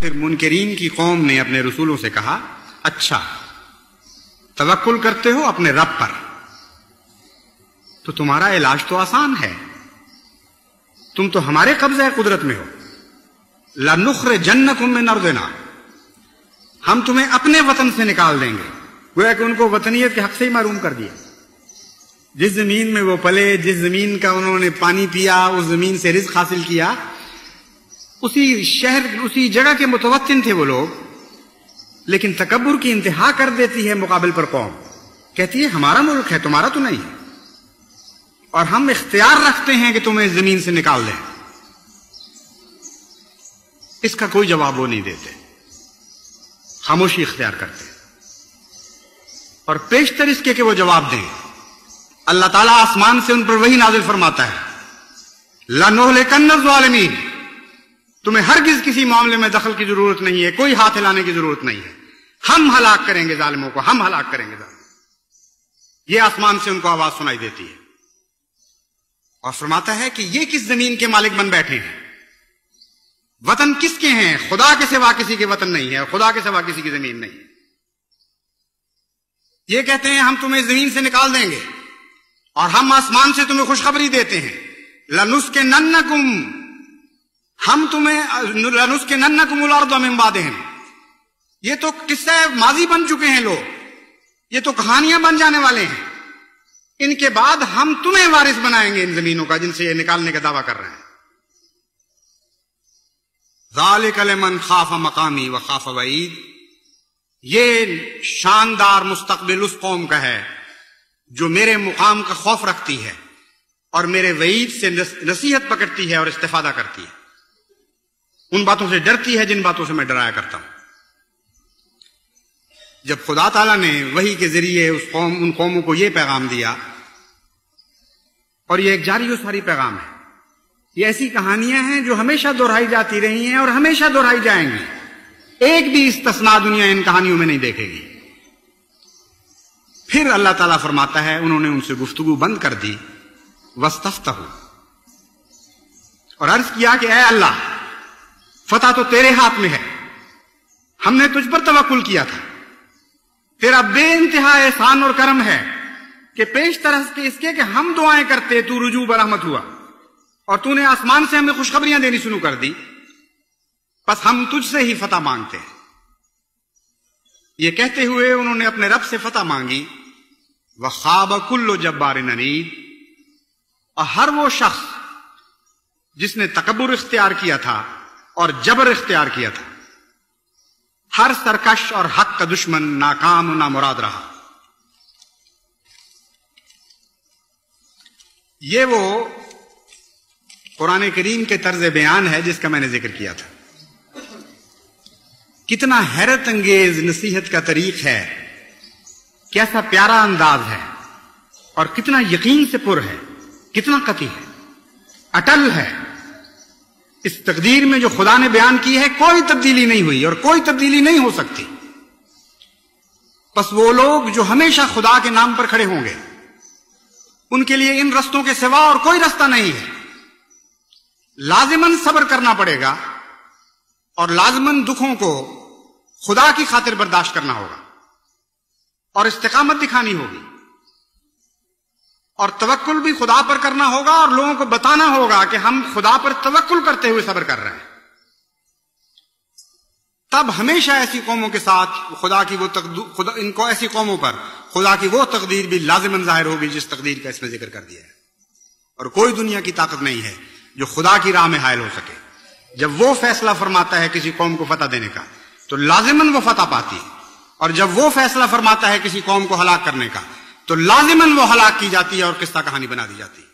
پھر منکرین کی قوم نے اپنے رسولوں سے کہا اچھا توکل کرتے ہو اپنے رب پر تو تمہارا علاج تو آسان ہے، تم تو ہمارے قبضہ قدرت میں ہو، لَنُخْرِجَنَّكُم مِّنْ أَرْضِنَا، ہم تمہیں اپنے وطن سے نکال دیں گے۔ گویا کہ ان کو وطنیت کے حق سے ہی محروم کر دیا۔ جس زمین میں وہ پلے، جس زمین کا انہوں نے پانی پیا، اس زمین سے رزق حاصل کیا، اسی شہر اسی جگہ کے متوطن تھے وہ لوگ، لیکن تکبر کی انتہا کر دیتی ہے مقابل پر قوم، کہتی ہے ہمارا ملک ہے تمہارا تو نہیں ہے، اور ہم اختیار رکھتے ہیں کہ تمہیں زمین سے نکال دیں۔ اس کا کوئی جواب وہ نہیں دیتے، خاموشی اختیار کرتے ہیں، اور پیشتر اس کے کہ وہ جواب دیں اللہ تعالیٰ آسمان سے ان پر وہی نازل فرماتا ہے لَنُهْلِكَنَّ الظَّالِمِينَ، تمہیں ہرگز کسی معاملے میں دخل کی ضرورت نہیں ہے، کوئی ہاتھ ہلانے کی ضرورت نہیں ہے، ہم ہلاک کریں گے ظالموں کو، ہم ہلاک کریں گے ظالموں۔ یہ آسمان سے ان کو آواز سنائی دیتی ہے، اور فرماتا ہے کہ یہ کس زمین کے مالک بن بیٹھے ہیں، وطن کس کے ہیں؟ خدا کے سوا کسی کے وطن نہیں ہے، اور خدا کے سوا کسی کی زمین نہیں ہے۔ یہ کہتے ہیں ہم تمہیں زمین سے نکال دیں گے، اور ہم آسمان سے تمہیں خوشخبری دیتے ہیں لَنُسْكِنَنَّكُمْ، ہم تمہیں لَنُسْكِنَنَّكُمُ الْأَرْضَ مِن بَعْدِهِمْ، یہ تو قصہ ماضی بن چکے ہیں لوگ، یہ تو کہانیاں بن جانے والے ہیں، ان کے بعد ہم تمہیں وارث بنائیں گے ان زمینوں کا جن سے یہ نکالنے کا دعویٰ کر رہے ہیں۔ ذَلِكَ لِمَنْ خَافَ مَقَامِي وَخَافَ وَعِيدِ، یہ شاندار مستقبل اس قوم کا ہے جو میرے مقام کا خوف رکھتی ہے اور میرے وعید سے نصیحت پکڑتی ہے اور استفادہ کرتی ہے، ان باتوں سے ڈرتی ہے جن باتوں سے میں ڈرایا کرتا ہوں۔ جب خدا تعالیٰ نے وحی کے ذریعے ان قوموں کو یہ پیغام دیا، اور یہ ایک جاری و ساری پیغام ہے، یہ ایسی کہانیاں ہیں جو ہمیشہ دہرائی جاتی رہی ہیں اور ہمیشہ دہرائی جائیں گی، ایک بھی استثناء دنیا ان کہانیوں میں نہیں دیکھے گی۔ پھر اللہ تعالیٰ فرماتا ہے انہوں نے ان سے گفتگو بند کر دی، وَاسْتَفْتَحُوا، اور عرض کیا کہ اے اللہ فتح تو تیرے ہاتھ میں ہے، ہم نے تجھ پر توکل کیا تھا، تیرا بے انتہا احسان اور کرم ہے کہ پیش طرح کے اس کے کہ ہم دعائیں کرتے تو رجوع برحمت ہوا، اور تو نے آسمان سے ہمیں خوشخبریاں دینی شروع کر دی، بس ہم تجھ سے ہی فتح مانگتے ہیں۔ یہ کہتے ہوئے انہوں نے اپنے رب سے فتح مانگی، وَخَابَ كُلُّ جَبَّارٍ عَنِيدٍ، اور ہر وہ شخص جس نے تکبر اختیار کیا تھا اور جبر اختیار کیا تھا، ہر سرکش اور حق کا دشمن ناکام و نامراد رہا۔ یہ وہ قرآن کریم کے طرز بیان ہے جس کا میں نے ذکر کیا تھا۔ کتنا حیرت انگیز نصیحت کا طریق ہے، کیسا پیارا انداز ہے، اور کتنا یقین سے پر ہے، کتنا قطعی ہے، اٹل ہے۔ اس تقدیر میں جو خدا نے بیان کی ہے کوئی تبدیلی نہیں ہوئی اور کوئی تبدیلی نہیں ہو سکتی۔ بس وہ لوگ جو ہمیشہ خدا کے نام پر کھڑے ہوں گے، ان کے لیے ان رستوں کے سوا اور کوئی رستہ نہیں ہے۔ لازماً صبر کرنا پڑے گا، اور لازماً دکھوں کو خدا کی خاطر برداشت کرنا ہوگا، اور استقامت دکھانی ہوگی، اور توکل بھی خدا پر کرنا ہوگا، اور لوگوں کو بتانا ہوگا کہ ہم خدا پر توکل کرتے ہوئے صبر کر رہے ہیں۔ تب ہمیشہ ایسی قوموں کے ساتھ ان کو ایسی قوموں پر خدا کی وہ تقدیر بھی لازماً ظاہر ہوگی جس تقدیر کا اس میں ذکر کر دیا ہے، اور کوئی دنیا کی طاقت نہیں ہے جو خدا کی راہ میں حائل ہو سکے۔ جب وہ فیصلہ فرماتا ہے کسی قوم کو فتح دینے کا تو لازماً وہ فتح پاتی ہے، اور جب وہ فیصلہ فرماتا ہے کسی قوم کو ہلاک کرنے کا تو لازماً وہ ہلاک کی جاتی ہے اور قصہ کہانی بنا دی جاتی ہے۔